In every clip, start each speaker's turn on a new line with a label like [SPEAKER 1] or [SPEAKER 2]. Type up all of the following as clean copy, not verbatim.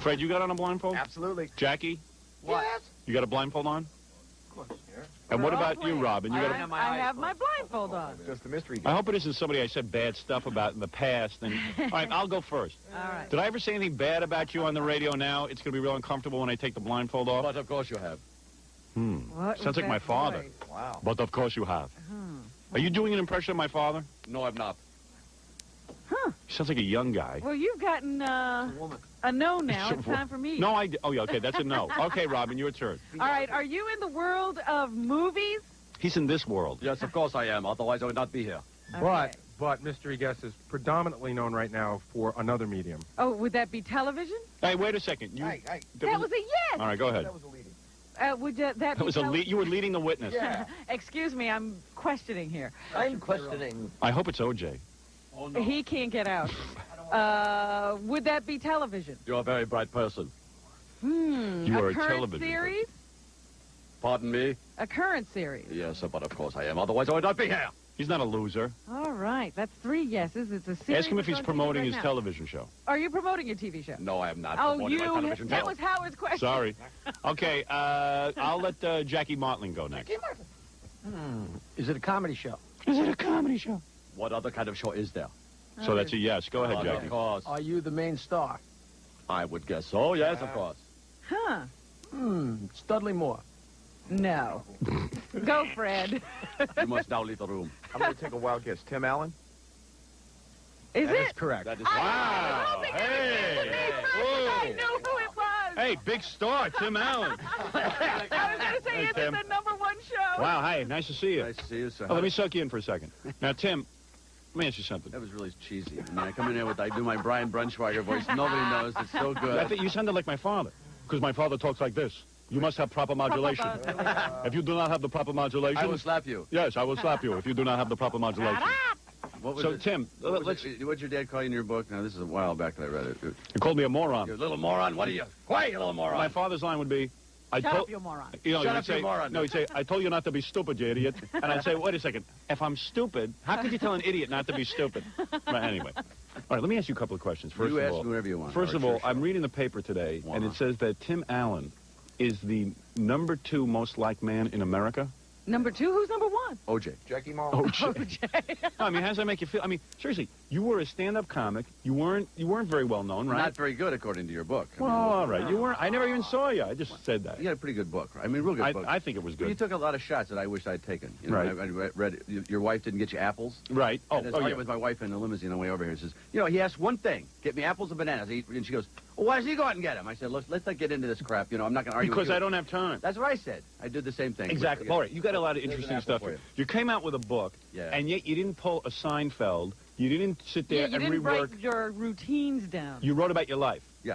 [SPEAKER 1] Fred, you got on a blindfold?
[SPEAKER 2] Absolutely.
[SPEAKER 1] Jackie?
[SPEAKER 2] What?
[SPEAKER 1] You got a blindfold on?
[SPEAKER 2] Of course. Yeah.
[SPEAKER 1] And what about you, Robin? You got a...
[SPEAKER 3] I have my blindfold on.
[SPEAKER 2] Just a mystery.
[SPEAKER 1] I hope it isn't somebody I said bad stuff about in the past. And all right, I'll go first.
[SPEAKER 3] All right.
[SPEAKER 1] Did I ever say anything bad about you on the radio now? It's going to be real uncomfortable when I take the blindfold off.
[SPEAKER 4] But of course you have.
[SPEAKER 3] What
[SPEAKER 1] Sounds
[SPEAKER 3] was
[SPEAKER 1] like my
[SPEAKER 3] that
[SPEAKER 1] father.
[SPEAKER 3] voice?
[SPEAKER 2] Wow.
[SPEAKER 1] But of course you have. Are you doing an impression of my father?
[SPEAKER 4] No, I'm not.
[SPEAKER 1] He sounds like a young guy.
[SPEAKER 3] Well, you've gotten a no now. It's time for me.
[SPEAKER 1] No, oh, yeah, okay, that's a no. Okay, Robin, your turn.
[SPEAKER 3] All right, are you in the world of movies?
[SPEAKER 1] He's in this world.
[SPEAKER 4] Yes, of course I am. Otherwise I would not be here.
[SPEAKER 3] Okay.
[SPEAKER 5] But Mystery Guest is predominantly known right now for another medium.
[SPEAKER 3] Oh, would that be television?
[SPEAKER 1] Hey, wait a second. You,
[SPEAKER 2] Hey.
[SPEAKER 3] That was a yes.
[SPEAKER 1] All right, go ahead.
[SPEAKER 2] That was a leading.
[SPEAKER 3] Would that
[SPEAKER 1] That
[SPEAKER 3] be
[SPEAKER 1] was a you were leading the witness.
[SPEAKER 2] Yeah.
[SPEAKER 3] Excuse me, I'm questioning here.
[SPEAKER 2] I'm questioning.
[SPEAKER 1] I hope it's OJ.
[SPEAKER 4] Oh, no.
[SPEAKER 3] He can't get out. Would that be television?
[SPEAKER 4] You're a very bright person.
[SPEAKER 1] You are a
[SPEAKER 3] current
[SPEAKER 1] television
[SPEAKER 3] series?
[SPEAKER 4] Pardon me?
[SPEAKER 3] A current series.
[SPEAKER 4] Yes, but of course I am. Otherwise I would not be here.
[SPEAKER 1] He's not a loser.
[SPEAKER 3] All right, that's 3 yeses. It's a series.
[SPEAKER 1] Ask him if he's
[SPEAKER 3] on TV
[SPEAKER 1] promoting
[SPEAKER 3] right
[SPEAKER 1] his
[SPEAKER 3] now.
[SPEAKER 1] television show.
[SPEAKER 3] Are you promoting your TV show?
[SPEAKER 4] No, I am not.
[SPEAKER 3] Oh,
[SPEAKER 4] promoting my
[SPEAKER 3] you.
[SPEAKER 4] television
[SPEAKER 3] That
[SPEAKER 4] show.
[SPEAKER 3] was Howard's question.
[SPEAKER 1] Sorry. Okay, I'll let Jackie Martling go next.
[SPEAKER 6] Is it a comedy show?
[SPEAKER 1] Is it a comedy show?
[SPEAKER 4] What other kind of show is there?
[SPEAKER 1] So that's a yes. Go ahead,
[SPEAKER 4] But
[SPEAKER 1] Jackie.
[SPEAKER 4] of course.
[SPEAKER 6] Are you the main star?
[SPEAKER 4] I would guess so. Yes, of course.
[SPEAKER 3] Huh.
[SPEAKER 6] Studley Moore.
[SPEAKER 3] No. Go, Fred.
[SPEAKER 4] You must now leave the room.
[SPEAKER 2] I'm going to take a wild guess. Tim Allen?
[SPEAKER 3] Is
[SPEAKER 6] That
[SPEAKER 3] it?
[SPEAKER 6] is correct.
[SPEAKER 4] That is
[SPEAKER 1] Wow. Hey.
[SPEAKER 3] I knew who it was.
[SPEAKER 1] Hey, big star, Tim Allen.
[SPEAKER 3] I was going to say,
[SPEAKER 1] Hey,
[SPEAKER 3] is it
[SPEAKER 1] Tim.
[SPEAKER 3] the #1 show?
[SPEAKER 1] Wow, hey, nice to see you.
[SPEAKER 4] Nice to see you, sir.
[SPEAKER 1] Oh, let me suck you in for a second. Now, Tim, let me ask you something.
[SPEAKER 4] That was really cheesy. I mean, I come in here I do my Brian Brunschweiger voice. Nobody knows. It's so
[SPEAKER 1] I
[SPEAKER 4] good.
[SPEAKER 1] think you sounded like my father, because my father talks like this. You must have proper modulation. If you do not have the proper modulation...
[SPEAKER 4] I will slap you.
[SPEAKER 1] Yes, I will slap you if you do not have the proper modulation.
[SPEAKER 4] What was
[SPEAKER 1] So,
[SPEAKER 4] it?
[SPEAKER 1] Tim,
[SPEAKER 4] What's your dad call you in your book? Now, this is a while back that I read it.
[SPEAKER 1] You called me a moron.
[SPEAKER 4] You little moron. What are you? Quiet, you little moron.
[SPEAKER 1] My father's line would be, I
[SPEAKER 3] Shut
[SPEAKER 1] told
[SPEAKER 3] up, you moron.
[SPEAKER 1] You know,
[SPEAKER 4] Shut
[SPEAKER 1] he'd
[SPEAKER 4] up, you
[SPEAKER 1] say,
[SPEAKER 4] moron.
[SPEAKER 1] No, he'd say, I told you not to be stupid, you idiot. And I'd say, wait a second. If I'm stupid, how could you tell an idiot not to be stupid? But anyway. All right, let me ask you a couple of questions. First
[SPEAKER 4] You
[SPEAKER 1] of
[SPEAKER 4] ask
[SPEAKER 1] all,
[SPEAKER 4] me whatever you want.
[SPEAKER 1] First of
[SPEAKER 4] It's your
[SPEAKER 1] all, I'm
[SPEAKER 4] show.
[SPEAKER 1] reading the paper today, and
[SPEAKER 4] Wow.
[SPEAKER 1] it says that Tim Allen is the #2 most liked man in America.
[SPEAKER 3] #2? Who's #1?
[SPEAKER 4] OJ.
[SPEAKER 2] Jackie Marlin?
[SPEAKER 1] No, I mean, how does that make you feel? I mean, seriously, you were a stand-up comic. You weren't very well known, right?
[SPEAKER 4] Not very good, according to your book. I
[SPEAKER 1] Well,
[SPEAKER 4] mean,
[SPEAKER 1] all right. You weren't. I never even saw you. I just said that.
[SPEAKER 4] You had a pretty good book. I mean, real good book.
[SPEAKER 1] I think it was
[SPEAKER 4] But you
[SPEAKER 1] good.
[SPEAKER 4] took a lot of shots that I wish I'd taken. You know,
[SPEAKER 1] Right.
[SPEAKER 4] I read your wife didn't get you apples.
[SPEAKER 1] Right. Oh,
[SPEAKER 4] And I was
[SPEAKER 1] oh
[SPEAKER 4] arguing
[SPEAKER 1] yeah.
[SPEAKER 4] with my wife in the limousine on the way over here. He says, you know, he asked one thing: get me apples and bananas. And she goes, well, why does he go out and get them? I said, let's not get into this crap. You know, I'm not going to argue
[SPEAKER 1] Because
[SPEAKER 4] with you.
[SPEAKER 1] I don't have time.
[SPEAKER 4] That's what I said. I did the same thing.
[SPEAKER 1] Exactly. All right, you got a lot of
[SPEAKER 4] There's an
[SPEAKER 1] interesting
[SPEAKER 4] apple
[SPEAKER 1] stuff
[SPEAKER 4] for
[SPEAKER 1] here.
[SPEAKER 4] you.
[SPEAKER 1] You came out with a book,
[SPEAKER 4] Yeah.
[SPEAKER 1] and yet you didn't pull a Seinfeld. You didn't sit
[SPEAKER 3] Yeah,
[SPEAKER 1] there
[SPEAKER 3] you
[SPEAKER 1] and
[SPEAKER 3] didn't
[SPEAKER 1] rework.
[SPEAKER 3] write your routines down.
[SPEAKER 1] You wrote about your life.
[SPEAKER 4] Yeah.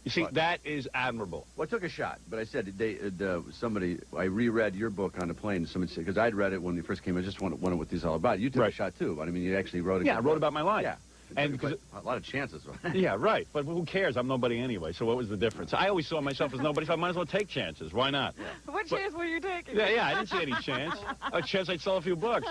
[SPEAKER 1] You see,
[SPEAKER 4] Right.
[SPEAKER 1] that is admirable.
[SPEAKER 4] Well, I took a shot, but I said I reread your book on the plane. Somebody said, because I'd read it when you first came. I just wondered what this is all about. You took a
[SPEAKER 1] Right.
[SPEAKER 4] shot too, but I mean, you actually wrote it.
[SPEAKER 1] Yeah, I wrote about my life.
[SPEAKER 4] Yeah.
[SPEAKER 1] And
[SPEAKER 4] But
[SPEAKER 1] because
[SPEAKER 4] a lot of chances. Right?
[SPEAKER 1] yeah, right. But who cares? I'm nobody anyway. So what was the difference? I always saw myself as nobody, so I might as well take chances. Why not?
[SPEAKER 3] What chance were you taking?
[SPEAKER 1] Yeah, I didn't see any chance. A chance I'd sell a few books.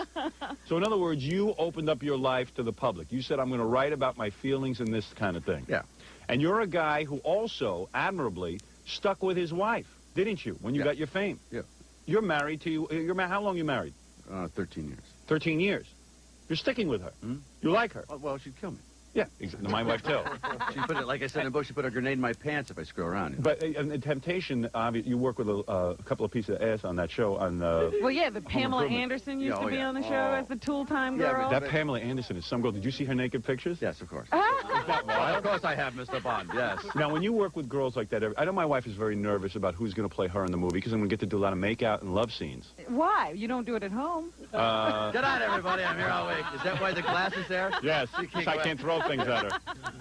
[SPEAKER 1] So in other words, you opened up your life to the public. You said, I'm going to write about my feelings and this kind of thing.
[SPEAKER 4] Yeah.
[SPEAKER 1] And you're a guy who also, admirably, stuck with his wife, didn't you, when you
[SPEAKER 4] Yeah.
[SPEAKER 1] got your fame?
[SPEAKER 4] Yeah.
[SPEAKER 1] You're married to, how long you married?
[SPEAKER 4] 13 years.
[SPEAKER 1] 13 years. You're sticking with her.
[SPEAKER 4] Hmm?
[SPEAKER 1] You like her.
[SPEAKER 4] Oh, well, she'd kill me.
[SPEAKER 1] Yeah, exactly. My wife too.
[SPEAKER 4] She put it, like I said in the book, she put a grenade in my pants if I screw around. You know?
[SPEAKER 1] But in Temptation, you work with a couple of pieces of ass on that show. On
[SPEAKER 3] Well, yeah, the Pamela
[SPEAKER 1] Improvement.
[SPEAKER 3] Anderson used
[SPEAKER 4] Yeah,
[SPEAKER 3] to
[SPEAKER 4] oh,
[SPEAKER 3] be
[SPEAKER 4] yeah.
[SPEAKER 3] on the show
[SPEAKER 4] Oh.
[SPEAKER 3] as the Tool Time
[SPEAKER 4] Yeah,
[SPEAKER 3] girl.
[SPEAKER 1] that Pamela Anderson is some girl. Did you see her naked pictures?
[SPEAKER 4] Yes, of course.
[SPEAKER 3] Ah.
[SPEAKER 4] Of course I have, Mr. Bond, yes.
[SPEAKER 1] Now, when you work with girls like that, I know my wife is very nervous about who's going to play her in the movie because I'm going to get to do a lot of make-out and love scenes.
[SPEAKER 3] Why? You don't do it at home.
[SPEAKER 4] Good night, everybody. I'm here all week. Is that why the glass is there?
[SPEAKER 1] Yes,
[SPEAKER 4] You can't
[SPEAKER 1] I
[SPEAKER 4] go
[SPEAKER 1] can't throw things at her.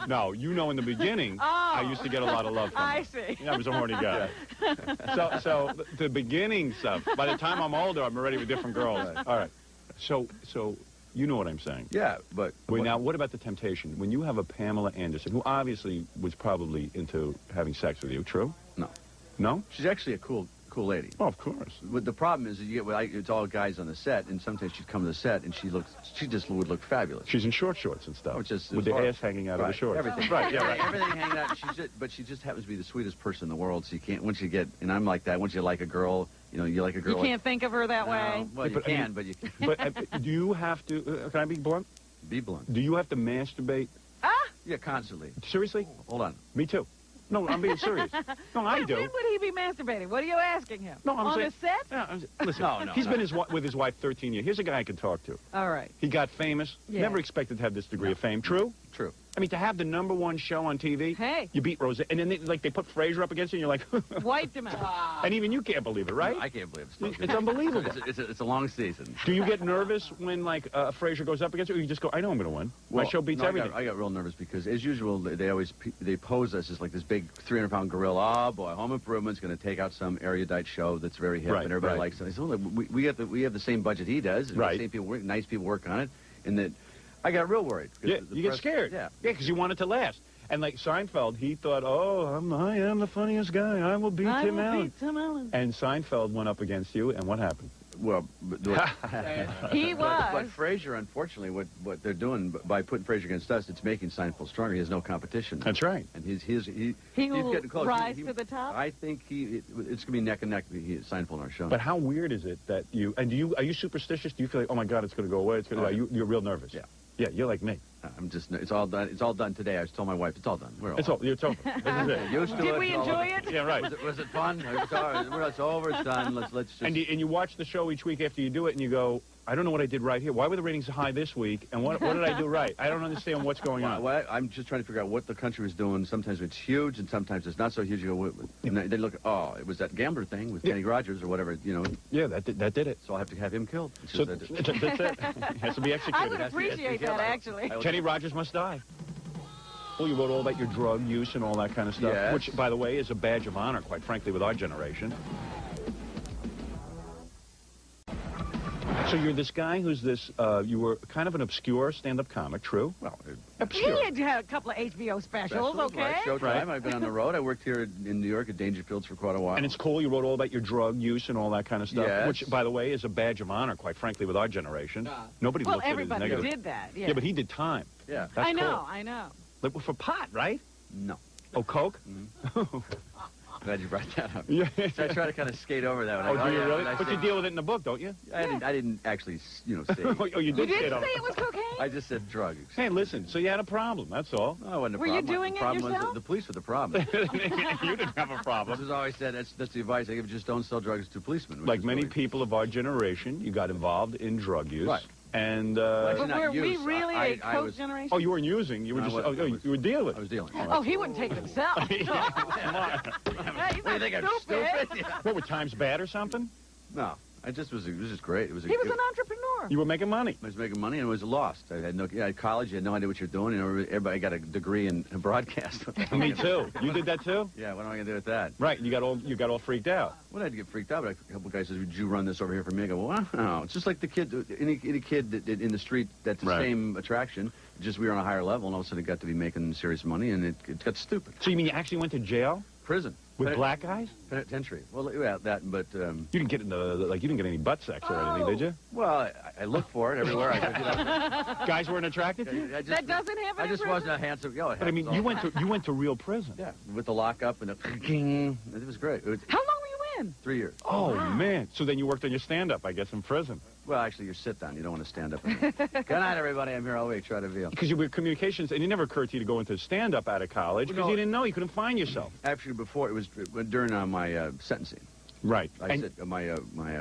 [SPEAKER 1] No, you know in the beginning, I used to get a lot of love from her.
[SPEAKER 3] I see.
[SPEAKER 1] Yeah, I was a horny guy. So the beginning stuff, by the time I'm older, I'm already with different girls.
[SPEAKER 4] Right.
[SPEAKER 1] All right. So you know what I'm saying.
[SPEAKER 4] Yeah, but...
[SPEAKER 1] Wait, now, what about the temptation? When you have a Pamela Anderson, who obviously was probably into having sex with you, true?
[SPEAKER 4] No.
[SPEAKER 1] No?
[SPEAKER 4] She's actually a cool cool lady.
[SPEAKER 1] Oh, of course.
[SPEAKER 4] But the problem is, you get it's all guys on the set, and sometimes she'd come to the set, and she just would look fabulous.
[SPEAKER 1] She's in shorts and stuff.
[SPEAKER 4] Oh, just
[SPEAKER 1] with the ass hanging out of the shorts.
[SPEAKER 4] Everything.
[SPEAKER 1] Right, yeah, right.
[SPEAKER 4] Everything hanging out. But she just happens to be the sweetest person in the world. So you can't, once you get, and I'm like that. Once you like a girl, you like a girl.
[SPEAKER 3] You can't think of her that way.
[SPEAKER 4] Well, you
[SPEAKER 1] But, I mean-
[SPEAKER 4] can, but you can
[SPEAKER 1] But do you have to, can I be blunt?
[SPEAKER 4] be blunt.
[SPEAKER 1] Do you have to masturbate?
[SPEAKER 4] Yeah, constantly.
[SPEAKER 1] Seriously?
[SPEAKER 4] Hold on.
[SPEAKER 1] Me too. No, I'm being serious. No, I do.
[SPEAKER 3] When would he be masturbating? What are you asking him?
[SPEAKER 1] No, I'm
[SPEAKER 3] On
[SPEAKER 1] saying-
[SPEAKER 3] the set?
[SPEAKER 1] Yeah, listen,
[SPEAKER 4] No,
[SPEAKER 1] he's been with his wife 13 years. Here's a guy I can talk to.
[SPEAKER 3] All right.
[SPEAKER 1] He got famous.
[SPEAKER 3] Yeah.
[SPEAKER 1] Never expected to have this degree of fame. True?
[SPEAKER 4] True.
[SPEAKER 1] I mean, to have the #1 show on TV,
[SPEAKER 3] Hey.
[SPEAKER 1] you beat Roseanne, and then they put Frasier up against you, and you're like,
[SPEAKER 3] Wiped him out.
[SPEAKER 1] and even you can't believe it, right?
[SPEAKER 4] I can't believe it's
[SPEAKER 1] It's unbelievable.
[SPEAKER 4] It's a long season.
[SPEAKER 1] Do you get nervous when Frasier goes up against you, or you just go, I know I'm going to win. My show beats
[SPEAKER 4] no,
[SPEAKER 1] everything.
[SPEAKER 4] I got real nervous because, as usual, they pose us as like this big 300-pound gorilla. Oh boy, Home Improvement's going to take out some erudite show that's very hip
[SPEAKER 1] Right,
[SPEAKER 4] and everybody
[SPEAKER 1] right.
[SPEAKER 4] likes it. I said, well, we have the same budget he does.
[SPEAKER 1] Right.
[SPEAKER 4] Same people work, nice people work on it, and that I got real worried. 'cause
[SPEAKER 1] Yeah,
[SPEAKER 4] the
[SPEAKER 1] you get
[SPEAKER 4] press-
[SPEAKER 1] scared.
[SPEAKER 4] Yeah.
[SPEAKER 1] because you want it to last. And like Seinfeld, he thought, I am the funniest guy. I will beat
[SPEAKER 3] I
[SPEAKER 1] Tim
[SPEAKER 3] will
[SPEAKER 1] Allen.
[SPEAKER 3] beat Tim Allen.
[SPEAKER 1] And Seinfeld went up against you, and what happened?
[SPEAKER 4] Well, but,
[SPEAKER 3] He
[SPEAKER 4] but
[SPEAKER 3] was.
[SPEAKER 4] Frasier, unfortunately, what they're doing by putting Frasier against us, it's making Seinfeld stronger. He has no competition.
[SPEAKER 1] That's right.
[SPEAKER 4] And he's
[SPEAKER 3] He will
[SPEAKER 4] getting close.
[SPEAKER 3] rise to the top?
[SPEAKER 4] I think it's going to be neck and neck. Seinfeld on our show.
[SPEAKER 1] But how weird is it that are you superstitious? Do you feel like, oh my God, it's going to go away? It's going to You're real nervous.
[SPEAKER 4] Yeah.
[SPEAKER 1] Yeah, you're like me.
[SPEAKER 4] I'm just. It's all done. It's all done today. I just told my wife it's all done. We're all.
[SPEAKER 1] It's over. This is it.
[SPEAKER 4] Used to
[SPEAKER 3] Did
[SPEAKER 4] it,
[SPEAKER 3] we
[SPEAKER 4] all
[SPEAKER 3] enjoy
[SPEAKER 4] over.
[SPEAKER 3] it?
[SPEAKER 1] Yeah, right.
[SPEAKER 4] Was it fun? It's over. It's done. Let's just.
[SPEAKER 1] And you watch the show each week after you do it, and you go, I don't know what I did right here. Why were the ratings high this week? And what did I do right? I don't understand what's going on.
[SPEAKER 4] Well, I'm just trying to figure out what the country was doing. Sometimes it's huge, and sometimes it's not so huge. You go, and they look. Oh, it was that gambler thing with Kenny Rogers or whatever.
[SPEAKER 1] Yeah, that did it.
[SPEAKER 4] So I have to have him killed. It's
[SPEAKER 1] So
[SPEAKER 4] just
[SPEAKER 1] that's it. It has to be
[SPEAKER 3] I
[SPEAKER 1] executed.
[SPEAKER 3] would appreciate that, actually.
[SPEAKER 1] Kenny Rogers must die. Well, you wrote all about your drug use and all that kind of stuff,
[SPEAKER 4] Yes.
[SPEAKER 1] which, by the way, is a badge of honor, quite frankly, with our generation. So you're this guy who's you were kind of an obscure stand-up comic, true? Well,
[SPEAKER 3] He
[SPEAKER 1] obscure.
[SPEAKER 3] had a couple of HBO specials, okay?
[SPEAKER 4] Right, Showtime.
[SPEAKER 1] Right.
[SPEAKER 4] I've been on the road. I worked here in New York at Dangerfields for quite a while.
[SPEAKER 1] And it's cool. You wrote all about your drug use and all that kind of stuff,
[SPEAKER 4] Yes.
[SPEAKER 1] which, by the way, is a badge of honor, quite frankly, with our generation. Nobody
[SPEAKER 3] Well,
[SPEAKER 1] looks at it as
[SPEAKER 3] everybody
[SPEAKER 1] negative.
[SPEAKER 3] did that, yeah.
[SPEAKER 1] Yeah, but he did time.
[SPEAKER 4] Yeah.
[SPEAKER 1] That's
[SPEAKER 3] I know,
[SPEAKER 1] cool.
[SPEAKER 3] I know.
[SPEAKER 1] Like, for pot, right?
[SPEAKER 4] No.
[SPEAKER 1] Oh, Coke?
[SPEAKER 4] Glad you brought that up.
[SPEAKER 1] Yeah.
[SPEAKER 4] So I try to kind of skate over that.
[SPEAKER 1] Oh, do you
[SPEAKER 4] yeah,
[SPEAKER 1] really?
[SPEAKER 4] and I
[SPEAKER 1] But
[SPEAKER 4] say-
[SPEAKER 1] you deal with it in the book, don't you?
[SPEAKER 4] I didn't actually, say.
[SPEAKER 1] Oh, you
[SPEAKER 3] You
[SPEAKER 1] did
[SPEAKER 3] didn't
[SPEAKER 1] it on
[SPEAKER 3] say it was cocaine?
[SPEAKER 4] I just said drugs.
[SPEAKER 1] Hey, listen, so you had a problem, that's all.
[SPEAKER 4] No, it wasn't a
[SPEAKER 3] Were you
[SPEAKER 4] problem.
[SPEAKER 3] doing
[SPEAKER 4] the
[SPEAKER 3] it
[SPEAKER 4] problem
[SPEAKER 3] yourself?
[SPEAKER 4] Was the police were the problem.
[SPEAKER 1] You didn't have a
[SPEAKER 4] This
[SPEAKER 1] problem.
[SPEAKER 4] is always said. That's the advice I give. Just don't sell drugs to policemen. which
[SPEAKER 1] Like
[SPEAKER 4] is
[SPEAKER 1] many
[SPEAKER 4] really-
[SPEAKER 1] people of our generation, you got involved in drug use.
[SPEAKER 4] Right.
[SPEAKER 1] And,
[SPEAKER 4] Actually,
[SPEAKER 3] But
[SPEAKER 4] not
[SPEAKER 3] were we
[SPEAKER 4] use.
[SPEAKER 3] really
[SPEAKER 4] I
[SPEAKER 3] a Coke
[SPEAKER 4] was-
[SPEAKER 3] generation?
[SPEAKER 1] oh, you weren't using, you were
[SPEAKER 4] No, I
[SPEAKER 1] just,
[SPEAKER 4] wasn't. I was-
[SPEAKER 1] you were dealing.
[SPEAKER 4] I was dealing.
[SPEAKER 3] Oh, he wouldn't take it himself.
[SPEAKER 1] Smart.
[SPEAKER 3] Hey, he's
[SPEAKER 4] What do you think? I'm
[SPEAKER 3] not stupid.
[SPEAKER 4] stupid?
[SPEAKER 1] What, were times bad or something?
[SPEAKER 4] No, it was just great. It was.
[SPEAKER 3] He was an entrepreneur.
[SPEAKER 1] You were making money.
[SPEAKER 4] I was making money and it was lost. I had no. Yeah, at college, you had no idea what you're doing. Everybody got a degree in broadcast.
[SPEAKER 1] Me too. You did that too?
[SPEAKER 4] Yeah, what am I gonna do with that?
[SPEAKER 1] Right, you got all freaked out.
[SPEAKER 4] Well, I had to get freaked out, but a couple guys says, "Would you run this over here for me?" I go, "Well, no." It's just like the kid, any kid that in the street that's the
[SPEAKER 1] Right.
[SPEAKER 4] same attraction. Just we were on a higher level, and all of a sudden it got to be making serious money, and it got stupid.
[SPEAKER 1] So you mean you actually went to jail
[SPEAKER 4] Prison
[SPEAKER 1] with black guys?
[SPEAKER 4] penitentiary. Well, yeah, that, but
[SPEAKER 1] You didn't get you didn't get any butt sex or anything, did you?
[SPEAKER 4] well, I looked for it everywhere.
[SPEAKER 1] Guys weren't attracted to you?
[SPEAKER 4] I just,
[SPEAKER 3] That doesn't happen
[SPEAKER 4] I
[SPEAKER 3] in
[SPEAKER 4] just
[SPEAKER 3] prison?
[SPEAKER 4] wasn't a handsome. Yeah,
[SPEAKER 1] But I mean, you went to real prison.
[SPEAKER 4] Yeah, with the lockup and the king. It was great. It was
[SPEAKER 3] How long were you in?
[SPEAKER 4] 3 years.
[SPEAKER 1] Oh man! So then you worked on your stand-up, I guess, in prison.
[SPEAKER 4] Well, actually, you sit down. You don't want to stand up. Good night, everybody. I'm here all week. Try to veal.
[SPEAKER 1] Because you were communications, and it never occurred to you to go into stand-up out of college because
[SPEAKER 4] No.
[SPEAKER 1] you didn't know you couldn't find yourself.
[SPEAKER 4] Actually, before it was during my sentencing.
[SPEAKER 1] Right.
[SPEAKER 4] I said my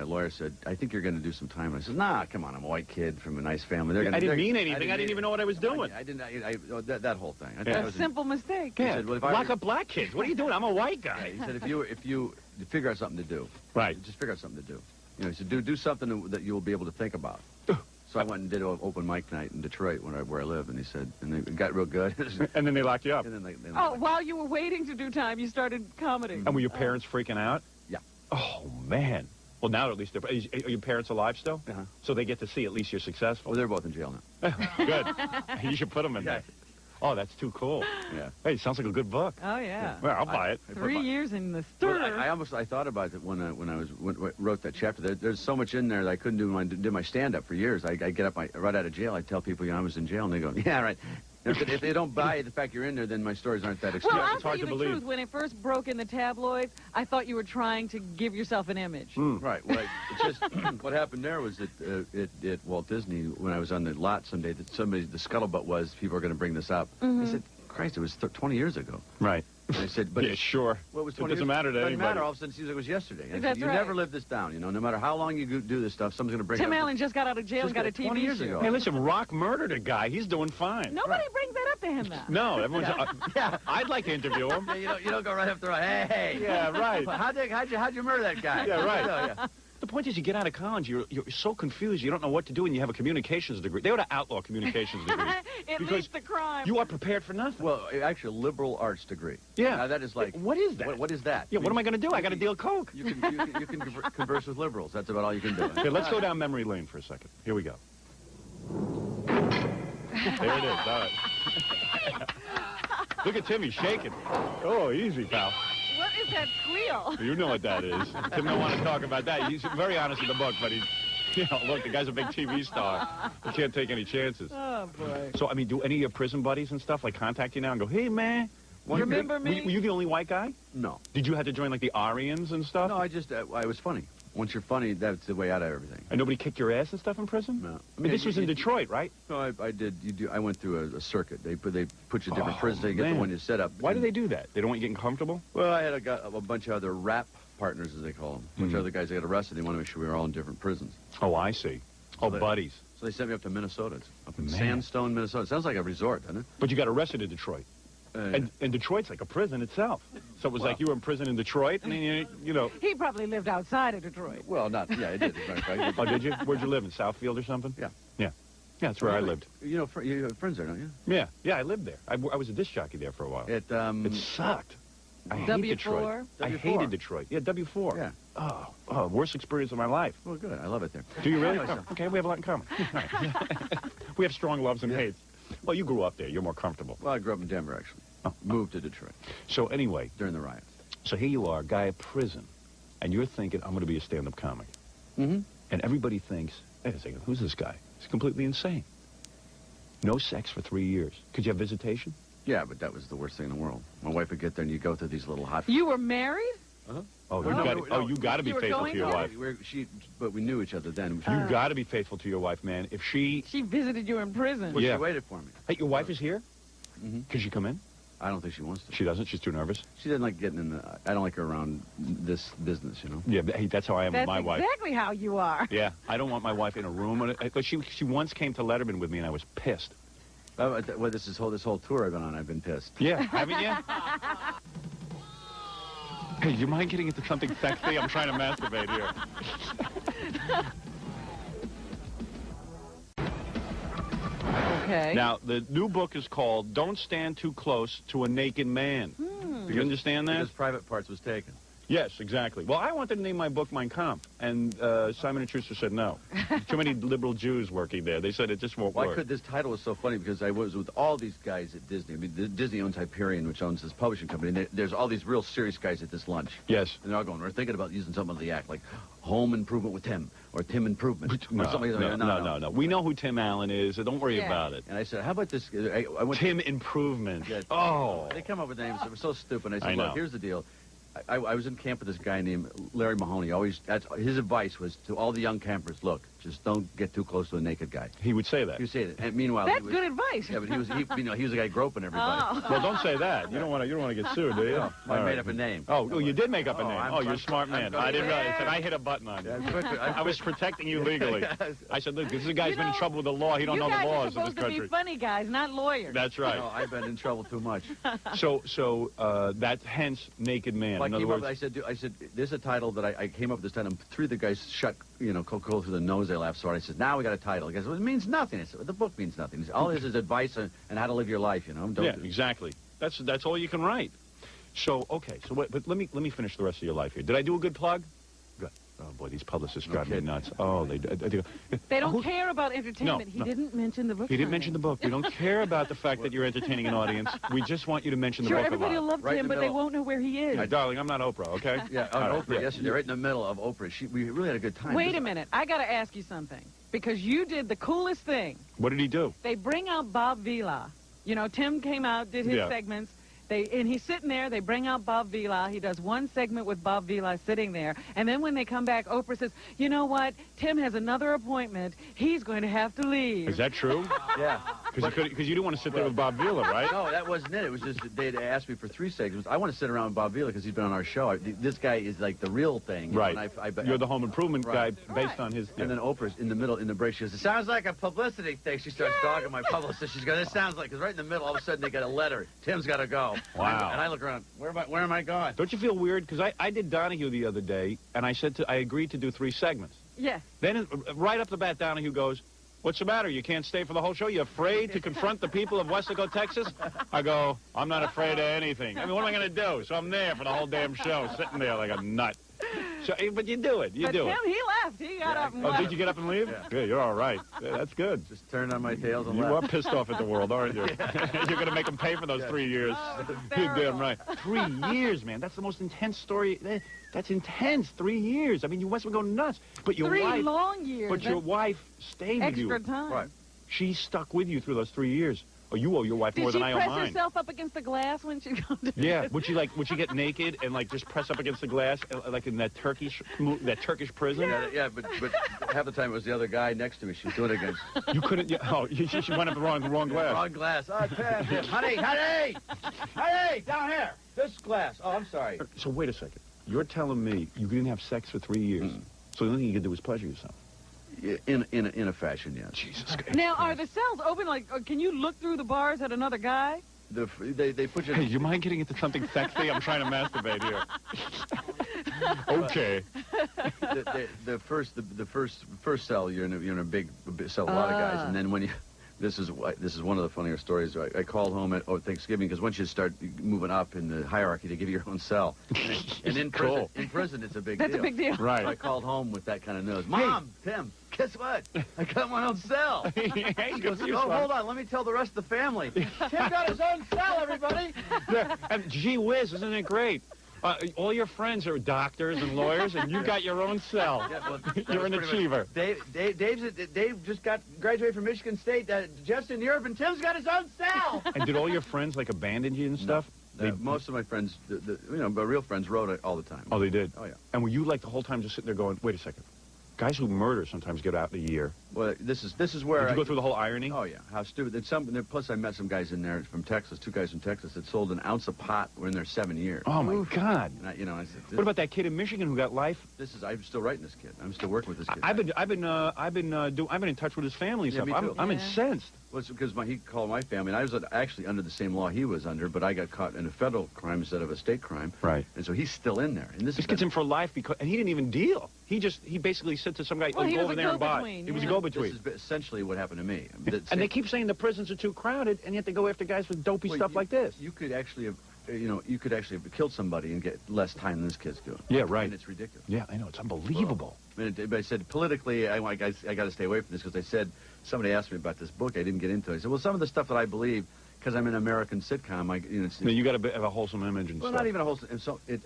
[SPEAKER 4] lawyer said, "I think you're going to do some time." And I said, "Nah, come on. I'm a white kid from a nice family. They're gonna,
[SPEAKER 1] I didn't
[SPEAKER 4] they're-
[SPEAKER 1] mean anything. I didn't even know what I was doing.
[SPEAKER 4] I didn't. That whole thing. I think
[SPEAKER 1] Yeah.
[SPEAKER 4] I
[SPEAKER 3] A
[SPEAKER 4] was in-
[SPEAKER 3] simple mistake.
[SPEAKER 4] He
[SPEAKER 1] Yeah.
[SPEAKER 4] said, well, if I
[SPEAKER 1] Lock
[SPEAKER 4] were-
[SPEAKER 1] up black kids. What are you doing? I'm a white guy.
[SPEAKER 4] He said, if you figure out something to do,
[SPEAKER 1] Right.
[SPEAKER 4] just figure out something to do. You know, he said, do something that you'll be able to think about. So I went and did an open mic night in Detroit where I live, and he said, and it got real good.
[SPEAKER 1] And then they locked you up.
[SPEAKER 4] And then they
[SPEAKER 3] Oh, while you were waiting to do time, you started comedy.
[SPEAKER 1] And were your parents freaking out?
[SPEAKER 4] Yeah.
[SPEAKER 1] Oh man. Well, now at least are your parents alive still?
[SPEAKER 4] Uh-huh.
[SPEAKER 1] So they get to see at least you're successful.
[SPEAKER 4] Oh, they're both in jail now.
[SPEAKER 1] Good. You should put them in there. Oh, that's too cool.
[SPEAKER 4] Yeah.
[SPEAKER 1] Hey, sounds like a good book.
[SPEAKER 3] Oh, yeah.
[SPEAKER 1] Well, I'll buy it.
[SPEAKER 3] 3 years in the
[SPEAKER 4] Well,
[SPEAKER 3] stir.
[SPEAKER 4] I thought about it when I wrote that chapter. There's so much in there that I couldn't do my stand-up for years. I get up right out of jail. I tell people, I was in jail, and they go, yeah, right. If they don't buy the fact you're in there, then my stories aren't that
[SPEAKER 3] Well,
[SPEAKER 4] exciting.
[SPEAKER 3] I'll
[SPEAKER 1] it's
[SPEAKER 3] tell
[SPEAKER 1] hard
[SPEAKER 3] you
[SPEAKER 1] to
[SPEAKER 3] the
[SPEAKER 1] believe.
[SPEAKER 3] truth. When it first broke in the tabloids, I thought you were trying to give yourself an image.
[SPEAKER 4] Right. Well, it's just what happened there was that at Walt Disney, when I was on the lot someday, that the scuttlebutt was people are going to bring this up. I said, Christ, it was 20 years ago.
[SPEAKER 1] Right.
[SPEAKER 4] And I said, but
[SPEAKER 1] Yeah, sure.
[SPEAKER 4] Well, it was
[SPEAKER 1] It
[SPEAKER 4] 20
[SPEAKER 1] doesn't
[SPEAKER 4] years.
[SPEAKER 1] matter to
[SPEAKER 4] Doesn't
[SPEAKER 1] anybody.
[SPEAKER 4] matter. All of a sudden, it seems like it was yesterday. And I said,
[SPEAKER 3] That's
[SPEAKER 4] you
[SPEAKER 3] right.
[SPEAKER 4] never live this down. No matter how long you do this stuff, someone's going to bring
[SPEAKER 3] Tim
[SPEAKER 4] it up.
[SPEAKER 3] Allen just got out of jail and got a
[SPEAKER 4] 20
[SPEAKER 3] TV
[SPEAKER 4] years
[SPEAKER 3] show.
[SPEAKER 4] ago.
[SPEAKER 1] Hey, listen, Rock murdered a guy. He's doing fine.
[SPEAKER 3] Nobody brings that up to him, though.
[SPEAKER 1] No, everyone's...
[SPEAKER 4] Yeah.
[SPEAKER 1] I'd like to interview him.
[SPEAKER 4] Yeah, you don't go right up to hey.
[SPEAKER 1] Yeah, right.
[SPEAKER 4] How'd you murder that guy?
[SPEAKER 1] Yeah, right.
[SPEAKER 4] Yeah.
[SPEAKER 1] The point is, you get out of college, you're so confused, you don't know what to do, and you have a communications degree. They ought to outlaw communications degrees.
[SPEAKER 3] It
[SPEAKER 1] Because
[SPEAKER 3] leads to crime.
[SPEAKER 1] You are prepared for nothing.
[SPEAKER 4] Well, actually, a liberal arts degree.
[SPEAKER 1] Yeah.
[SPEAKER 4] Now, that is like...
[SPEAKER 1] What is that?
[SPEAKER 4] What is that?
[SPEAKER 1] Yeah, what am I going to do? I got to deal coke.
[SPEAKER 4] You can converse with liberals. That's about all you can do.
[SPEAKER 1] Okay, let's go down memory lane for a second. Here we go. There it is. All right. Look at Timmy shaking. Oh, easy, pal.
[SPEAKER 3] What is that squeal?
[SPEAKER 1] You know what that is. Tim don't want to talk about that. He's very honest in the book, but look, the guy's a big TV star. He can't take any chances.
[SPEAKER 3] Oh, boy.
[SPEAKER 1] So, I mean, do any of your prison buddies and stuff, like, contact you now and go, hey, man.
[SPEAKER 3] Remember me?
[SPEAKER 1] Were you the only white guy?
[SPEAKER 4] No.
[SPEAKER 1] Did you have to join, like, the Aryans and stuff?
[SPEAKER 4] No, I was funny. Once you're funny, that's the way out of everything.
[SPEAKER 1] And nobody kicked your ass and stuff in prison?
[SPEAKER 4] No.
[SPEAKER 1] I mean, this was in Detroit, right?
[SPEAKER 4] No, I did. I went through a circuit. They put you in different prisons. They get
[SPEAKER 1] man.
[SPEAKER 4] the one you set up.
[SPEAKER 1] Why do they do that? They don't want you getting comfortable?
[SPEAKER 4] Well, I had a bunch of other rap partners, as they call them. A bunch of other guys that got arrested. They wanted to make sure we were all in different prisons.
[SPEAKER 1] Oh, I see. Oh,
[SPEAKER 4] they-
[SPEAKER 1] buddies.
[SPEAKER 4] So they sent me up to Minnesota. It's up in
[SPEAKER 1] Man.
[SPEAKER 4] Sandstone, Minnesota. Sounds like a resort, doesn't it?
[SPEAKER 1] But you got arrested in Detroit. And Detroit's like a prison itself. So it was like you were in prison in Detroit, and then you know.
[SPEAKER 3] He probably lived outside of Detroit.
[SPEAKER 4] Well, not. Yeah, I did.
[SPEAKER 1] Oh, did you? Where'd you live? In Southfield or something?
[SPEAKER 4] Yeah.
[SPEAKER 1] Yeah. Yeah, that's where I lived.
[SPEAKER 4] You know, you have friends there, don't you?
[SPEAKER 1] Yeah, I lived there. I was a disc jockey there for a while.
[SPEAKER 4] It
[SPEAKER 1] It sucked. I hate
[SPEAKER 3] W4?
[SPEAKER 1] Detroit. I
[SPEAKER 4] W4.
[SPEAKER 1] hated Detroit. Yeah, W4.
[SPEAKER 4] Yeah.
[SPEAKER 1] Oh, worst experience of my life.
[SPEAKER 4] Well, good. I love it there.
[SPEAKER 1] Do you really?
[SPEAKER 4] I know so.
[SPEAKER 1] Oh, okay, we have a lot in common. All right. We have strong loves and hates. Well, you grew up there. You're more comfortable.
[SPEAKER 4] Well, I grew up in Denver, actually. Moved to Detroit
[SPEAKER 1] So anyway,
[SPEAKER 4] during the riots.
[SPEAKER 1] so here you are, guy at prison, and you're thinking, I'm going to be a stand-up comic.
[SPEAKER 4] Mm-hmm.
[SPEAKER 1] And everybody thinks, hey, a second, who's this guy? He's completely insane. No sex for 3 years. Could you have visitation?
[SPEAKER 4] Yeah, but that was the worst thing in the world. My wife would get there, and you go through these little hot...
[SPEAKER 3] You were married?
[SPEAKER 1] Oh,
[SPEAKER 4] No,
[SPEAKER 1] you got to be
[SPEAKER 3] You were
[SPEAKER 1] faithful
[SPEAKER 3] going
[SPEAKER 1] to your
[SPEAKER 3] to?
[SPEAKER 1] wife.
[SPEAKER 4] But we knew each other then.
[SPEAKER 1] You got to be faithful to your wife, man. If she...
[SPEAKER 3] She visited you in prison.
[SPEAKER 4] Well,
[SPEAKER 1] Yeah.
[SPEAKER 4] she waited for me.
[SPEAKER 1] Hey, your wife is here?
[SPEAKER 4] Mhm.
[SPEAKER 1] Can she come in?
[SPEAKER 4] I don't think she wants to.
[SPEAKER 1] She doesn't? She's too nervous?
[SPEAKER 4] She doesn't like getting in the... I don't like her around this business, you know?
[SPEAKER 1] Yeah, hey, that's how I am
[SPEAKER 3] That's
[SPEAKER 1] with my wife.
[SPEAKER 3] exactly how you are.
[SPEAKER 1] Yeah, I don't want my wife in a room. But she once came to Letterman with me, and I was pissed.
[SPEAKER 4] Well, this whole tour I've been on, I've been pissed.
[SPEAKER 1] Yeah, haven't you? Hey, do you mind getting into something sexy? I'm trying to masturbate here.
[SPEAKER 3] Okay.
[SPEAKER 1] Now, the new book is called Don't Stand Too Close to a Naked Man. Do you understand that?
[SPEAKER 4] Because Private Parts was taken.
[SPEAKER 1] Yes, exactly. Well, I wanted to name my book Mein Kampf, and Simon & Schuster said no. Too many liberal Jews working there. They said it just won't work.
[SPEAKER 4] This title was so funny because I was with all these guys at Disney. I mean, Disney owns Hyperion, which owns this publishing company. And there's all these real serious guys at this lunch.
[SPEAKER 1] Yes.
[SPEAKER 4] And they're all going, we're thinking about using something of the act, like Home Improvement with Tim, or Tim Improvement. or something like that.
[SPEAKER 1] No. We know who Tim Allen is, so don't worry
[SPEAKER 3] Yeah.
[SPEAKER 1] about it.
[SPEAKER 4] And I said, how about this? I went
[SPEAKER 1] Tim Improvement.
[SPEAKER 4] Yeah.
[SPEAKER 1] Oh.
[SPEAKER 4] They come up with names that were so stupid. I said,
[SPEAKER 1] I know.
[SPEAKER 4] look, here's the deal. I was in camp with this guy named Larry Mahoney. His advice was to all the young campers, look, just don't get too close to a naked guy.
[SPEAKER 1] He would say that.
[SPEAKER 4] He would say that. And meanwhile,
[SPEAKER 3] That's
[SPEAKER 4] he was,
[SPEAKER 3] good advice.
[SPEAKER 4] Yeah, but he was the guy groping everybody.
[SPEAKER 3] Oh.
[SPEAKER 1] Well, don't say that. You don't want to get sued, do you?
[SPEAKER 4] No, I
[SPEAKER 1] All
[SPEAKER 4] made
[SPEAKER 1] right.
[SPEAKER 4] up a name.
[SPEAKER 1] Oh, you did make up a name.
[SPEAKER 4] I'm-
[SPEAKER 1] Oh, you're a
[SPEAKER 4] I'm-
[SPEAKER 1] smart man. I didn't realize that. I hit a button on you. I was protecting you legally. I said, look, this is a guy's
[SPEAKER 3] You
[SPEAKER 1] been in
[SPEAKER 3] know,
[SPEAKER 1] trouble with the law. He don't know the
[SPEAKER 3] You guys are
[SPEAKER 1] laws of this
[SPEAKER 3] supposed to be
[SPEAKER 1] country.
[SPEAKER 3] funny guys, not lawyers.
[SPEAKER 1] That's right.
[SPEAKER 4] No, I've been in trouble too much.
[SPEAKER 1] So that's hence Naked Man. In other words,
[SPEAKER 4] I said, there's a title that I came up with this title, and three of the guys shut, Coca-Cola through the nose. They laughed so hard. I said, now we got a title. He goes, well, it means nothing. I said, the book means nothing. All this is advice on how to live your life, Don't
[SPEAKER 1] yeah, exactly. That's all you can write. So okay. So but let me finish the rest of your life here. Did I do a good plug? Good. Oh, boy, these publicists drive me
[SPEAKER 4] kidding.
[SPEAKER 1] nuts. Oh, they go,
[SPEAKER 3] They don't
[SPEAKER 1] who-
[SPEAKER 3] care about entertainment. He
[SPEAKER 1] no.
[SPEAKER 3] didn't mention the book.
[SPEAKER 1] He didn't
[SPEAKER 3] signing.
[SPEAKER 1] mention the book. We don't care about the fact that you're entertaining an audience. We just want you to mention the
[SPEAKER 3] Sure,
[SPEAKER 1] book a
[SPEAKER 3] everybody
[SPEAKER 1] lot.
[SPEAKER 3] will love
[SPEAKER 4] Right in
[SPEAKER 3] him,
[SPEAKER 4] the
[SPEAKER 3] but they
[SPEAKER 4] middle.
[SPEAKER 3] won't know where he is.
[SPEAKER 1] Hey, darling, I'm not Oprah, okay?
[SPEAKER 4] Yeah, on
[SPEAKER 1] All right,
[SPEAKER 4] Oprah,
[SPEAKER 1] yeah.
[SPEAKER 4] yesterday, right in the middle of Oprah. We really had a good time.
[SPEAKER 3] Wait a minute. I got to ask you something. Because you did the coolest thing.
[SPEAKER 1] What did he do?
[SPEAKER 3] They bring out Bob Vila. You know, Tim came out, did his
[SPEAKER 1] Yeah.
[SPEAKER 3] segments. And he's sitting there. They bring out Bob Vila. He does one segment with Bob Vila sitting there. And then when they come back, Oprah says, you know what? Tim has another appointment. He's going to have to leave.
[SPEAKER 1] Is that true?
[SPEAKER 4] Yeah.
[SPEAKER 1] Because you didn't want to sit there with Bob Vila, right?
[SPEAKER 4] No, that wasn't it. It was just that they'd asked me for 3 segments. I want to sit around with Bob Vila because he's been on our show. This guy is like the real thing.
[SPEAKER 1] Right.
[SPEAKER 4] And
[SPEAKER 1] You're the home improvement
[SPEAKER 4] Right.
[SPEAKER 1] guy based on his...
[SPEAKER 4] And then Oprah's in the middle, in the break, she goes, it sounds like a publicity thing. She starts dogging my publicist. She's going, this sounds like, because right in the middle, all of a sudden they get a letter. Tim's got to go.
[SPEAKER 1] Wow.
[SPEAKER 4] And I look around, where am I going?
[SPEAKER 1] Don't you feel weird? Because I did Donahue the other day, and I agreed to do 3 segments.
[SPEAKER 3] Yes.
[SPEAKER 1] Then right up the bat, Donahue goes, what's the matter? You can't stay for the whole show? You afraid to confront the people of Westaco, Texas? I go, I'm not afraid of anything. I mean, what am I going to do? So I'm there for the whole damn show, sitting there like a nut. So, but you do it. You
[SPEAKER 3] But
[SPEAKER 1] do
[SPEAKER 3] Tim,
[SPEAKER 1] it.
[SPEAKER 3] he left. He got up and
[SPEAKER 1] Oh,
[SPEAKER 3] left.
[SPEAKER 1] did you get up and leave?
[SPEAKER 4] Yeah.
[SPEAKER 1] Good, you're all right. Yeah, that's good.
[SPEAKER 4] Just turned on my tails and
[SPEAKER 1] You
[SPEAKER 4] left.
[SPEAKER 1] are pissed off at the world, aren't you? You're going to make them pay for those 3 years.
[SPEAKER 3] Oh, it was
[SPEAKER 1] You're damn
[SPEAKER 3] terrible.
[SPEAKER 1] right. 3 years, man. That's the most intense story. That's intense. 3 years. I mean, you must go nuts. But your
[SPEAKER 3] 3
[SPEAKER 1] wife,
[SPEAKER 3] long years.
[SPEAKER 1] but your
[SPEAKER 3] That's
[SPEAKER 1] wife stayed with you.
[SPEAKER 3] extra time.
[SPEAKER 4] Right.
[SPEAKER 1] She stuck with you through those 3 years. Oh, you owe your wife
[SPEAKER 3] Did
[SPEAKER 1] more
[SPEAKER 3] she
[SPEAKER 1] than I owe
[SPEAKER 3] press
[SPEAKER 1] mine.
[SPEAKER 3] herself up against the glass when she got to
[SPEAKER 1] Yeah. Would she get naked and like just press up against the glass like in that Turkish prison?
[SPEAKER 4] Yeah, but half the time it was the other guy next to me. She was doing it against
[SPEAKER 1] You couldn't. She went up the wrong glass.
[SPEAKER 4] wrong glass. Oh, Tim, honey, down here. This glass. Oh, I'm sorry.
[SPEAKER 1] So wait a second. You're telling me you didn't have sex for 3 years, so the only thing you could do was pleasure yourself.
[SPEAKER 4] In a fashion, yes.
[SPEAKER 1] Jesus Christ.
[SPEAKER 3] Now, are the cells open? Like, can you look through the bars at another guy?
[SPEAKER 4] They put you.
[SPEAKER 1] Hey, you mind getting into something sexy? I'm trying to masturbate here. Okay.
[SPEAKER 4] The first cell, you're in a big cell, a lot of guys, and then when you. This is one of the funnier stories. I called home at Thanksgiving because once you start moving up in the hierarchy, they give you your own cell. And in prison,
[SPEAKER 1] Cool.
[SPEAKER 4] it's a big
[SPEAKER 3] That's
[SPEAKER 4] deal.
[SPEAKER 3] a big deal.
[SPEAKER 1] Right.
[SPEAKER 4] So I called home with that kind of news. Mom, Tim, guess what? I got my own cell.
[SPEAKER 1] Hey,
[SPEAKER 4] She goes,
[SPEAKER 1] you
[SPEAKER 4] oh,
[SPEAKER 1] son.
[SPEAKER 4] hold on, let me tell the rest of the family. Tim got his own cell, everybody.
[SPEAKER 1] Yeah, and gee whiz, isn't it great? All your friends are doctors and lawyers, and you got your own cell.
[SPEAKER 4] Yeah, well,
[SPEAKER 1] You're an
[SPEAKER 4] that was pretty
[SPEAKER 1] achiever.
[SPEAKER 4] much- Dave just graduated from Michigan State. Jeff's in Europe, and Tim's got his own cell.
[SPEAKER 1] And did all your friends like abandon you and stuff?
[SPEAKER 4] Most of my friends, my real friends, wrote it all the time.
[SPEAKER 1] Oh, they did.
[SPEAKER 4] Oh, yeah.
[SPEAKER 1] And were you like the whole time just sitting there going, "Wait a second"? Guys who murder sometimes get out in a year.
[SPEAKER 4] Well, this is where
[SPEAKER 1] Did you go through the whole irony?
[SPEAKER 4] Oh yeah, how stupid! Plus, I met some guys in there from Texas. 2 guys from Texas that sold an ounce of pot. Were in there 7 years.
[SPEAKER 1] Oh my God!
[SPEAKER 4] And I said,
[SPEAKER 1] What about that kid in Michigan who got life?
[SPEAKER 4] I'm still writing this kid. I'm still working with this kid.
[SPEAKER 1] I've been in touch with his family and
[SPEAKER 4] Yeah,
[SPEAKER 1] stuff.
[SPEAKER 4] me too.
[SPEAKER 1] I'm
[SPEAKER 3] Yeah.
[SPEAKER 1] incensed.
[SPEAKER 4] Well, it's because he called my family, and I was actually under the same law he was under, but I got caught in a federal crime instead of a state crime.
[SPEAKER 1] Right.
[SPEAKER 4] And so he's still in there. And
[SPEAKER 1] This gets him for life and he didn't even deal. He basically said to some guy,
[SPEAKER 3] Well, he
[SPEAKER 1] go
[SPEAKER 3] was
[SPEAKER 1] over
[SPEAKER 3] a
[SPEAKER 1] there and buy.
[SPEAKER 3] go-between,
[SPEAKER 1] He was a
[SPEAKER 3] yeah.
[SPEAKER 1] go-between.
[SPEAKER 4] This is essentially what happened to me.
[SPEAKER 1] And they keep saying the prisons are too crowded, and yet they go after guys with dopey stuff like this.
[SPEAKER 4] You could actually have, killed somebody and get less time than this kid's doing.
[SPEAKER 1] Yeah, right.
[SPEAKER 4] And it's ridiculous.
[SPEAKER 1] Yeah, I know. It's unbelievable.
[SPEAKER 4] But I said politically, I got to stay away from this because I said somebody asked me about this book. I didn't get into it. I said, well, some of the stuff that I believe, because I'm an American sitcom,
[SPEAKER 1] No, you got to have a wholesome image and
[SPEAKER 4] well,
[SPEAKER 1] stuff.
[SPEAKER 4] not even a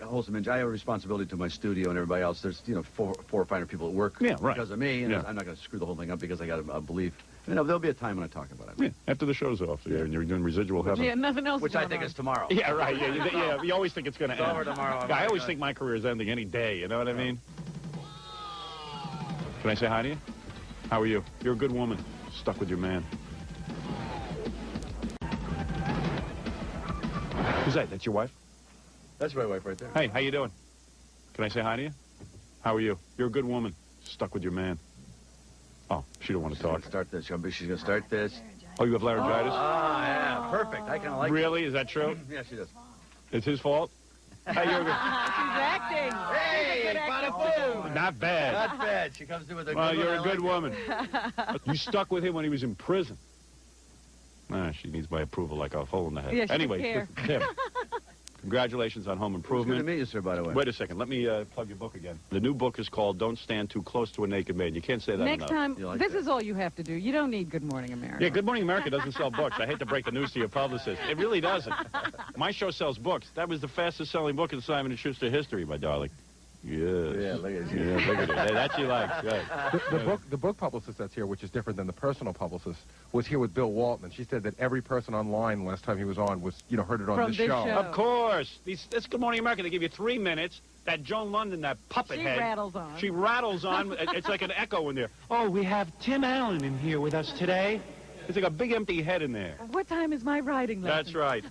[SPEAKER 4] wholesome image. I have a responsibility to my studio and everybody else. There's 4 or 500 people at work
[SPEAKER 1] Yeah, right.
[SPEAKER 4] because of me, and
[SPEAKER 1] Yeah.
[SPEAKER 4] I'm not going to screw the whole thing up because I got a belief. There'll be a time when I talk about it.
[SPEAKER 1] Yeah, after the show's off, and you're doing residual heaven.
[SPEAKER 3] Yeah, nothing else.
[SPEAKER 4] Which
[SPEAKER 3] is
[SPEAKER 4] I
[SPEAKER 3] going
[SPEAKER 4] think
[SPEAKER 3] on.
[SPEAKER 4] is tomorrow.
[SPEAKER 1] Yeah, right. Yeah, you always think it's going to
[SPEAKER 4] It's
[SPEAKER 1] end.
[SPEAKER 4] over tomorrow.
[SPEAKER 1] I always think my career is ending any day. You know what I mean? Can I say hi to you? How are you? You're a good woman. Stuck with your man. Who's that? That's your wife?
[SPEAKER 4] That's my wife right there.
[SPEAKER 1] Hey, how you doing? Can I say hi to you? How are you? You're a good woman. Stuck with your man. Oh, she don't want to
[SPEAKER 4] She's going
[SPEAKER 1] talk.
[SPEAKER 4] to start this. She's going to start this.
[SPEAKER 1] Oh, you have laryngitis?
[SPEAKER 4] Ah, yeah, perfect. I kind of like it.
[SPEAKER 1] Really? Is that true?
[SPEAKER 4] Yeah, she does.
[SPEAKER 1] It's his fault? Hey, you're a good...
[SPEAKER 3] She's acting.
[SPEAKER 4] Hey, bada boom.
[SPEAKER 1] Not bad.
[SPEAKER 4] Not bad. She comes through with a
[SPEAKER 1] Well,
[SPEAKER 4] good
[SPEAKER 1] you're
[SPEAKER 4] one.
[SPEAKER 1] a good woman. You stuck with him when he was in prison. She needs my approval like a hole in the head.
[SPEAKER 3] Yeah, she
[SPEAKER 1] anyway,
[SPEAKER 3] doesn't
[SPEAKER 1] Tim, Congratulations on Home
[SPEAKER 4] Good to
[SPEAKER 1] Improvement.
[SPEAKER 4] meet you, sir, by the way.
[SPEAKER 1] Wait a second. Let me plug your book again. The new book is called Don't Stand Too Close to a Naked Man. You can't say that
[SPEAKER 3] Next
[SPEAKER 1] enough.
[SPEAKER 3] time,
[SPEAKER 4] You like
[SPEAKER 3] this
[SPEAKER 4] that?
[SPEAKER 3] is all you have to do. You don't need Good Morning America.
[SPEAKER 1] Yeah, Good Morning America doesn't sell books. I hate to break the news to your publicist. It really doesn't. My show sells books. That was the fastest-selling book in Simon & Schuster history, my darling. Yes.
[SPEAKER 4] Yeah, look at you.
[SPEAKER 1] Yeah, look at it. Hey, that she likes. Right.
[SPEAKER 5] The book publicist that's here, which is different than the personal publicist, was here with Bill Walton, and she said that every person online last time he was on was, heard it on
[SPEAKER 3] From
[SPEAKER 5] this
[SPEAKER 3] this
[SPEAKER 5] show.
[SPEAKER 3] show.
[SPEAKER 1] Of course. This Good Morning America, they give you 3 minutes. That Joan London, that puppet
[SPEAKER 3] She
[SPEAKER 1] head.
[SPEAKER 3] rattles on.
[SPEAKER 1] She rattles on. It's like an echo in there. Oh, we have Tim Allen in here with us today. It's like a big empty head in there.
[SPEAKER 3] What time is my writing lesson?
[SPEAKER 1] That's right.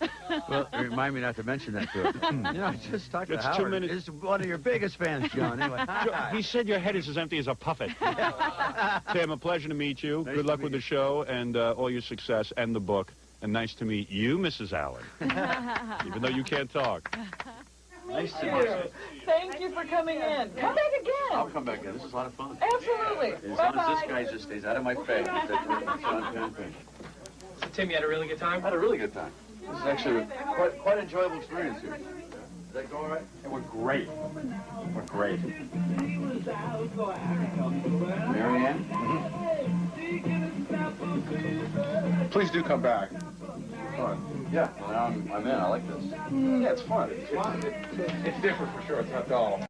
[SPEAKER 4] Well, remind me not to mention that to him. I just talked to
[SPEAKER 1] It's
[SPEAKER 4] Howard.
[SPEAKER 1] 2 minutes.
[SPEAKER 4] He's one of your biggest fans, John. Anyway,
[SPEAKER 1] He said your head is as empty as a puppet. Tim, a pleasure to meet you.
[SPEAKER 4] Nice
[SPEAKER 1] Good
[SPEAKER 4] to
[SPEAKER 1] luck
[SPEAKER 4] meet
[SPEAKER 1] with the show and all your success and the book. And nice to meet you, Mrs. Allen. Even though you can't talk.
[SPEAKER 4] nice to meet you.
[SPEAKER 3] Thank you for coming in. Come back
[SPEAKER 4] I'll
[SPEAKER 3] again.
[SPEAKER 4] come back in. This is a lot of fun.
[SPEAKER 3] Absolutely.
[SPEAKER 4] As long as this guy just stays out of my face.
[SPEAKER 7] So, Tim, you had a really good time?
[SPEAKER 4] I had a really good time. This is actually quite an enjoyable experience here. Did that go all right?
[SPEAKER 7] We're great. We're great.
[SPEAKER 4] Marianne?
[SPEAKER 5] Please do come back.
[SPEAKER 4] Yeah, well, now I'm in. I like this. Yeah, it's fun.
[SPEAKER 5] It's different for sure. It's not dull.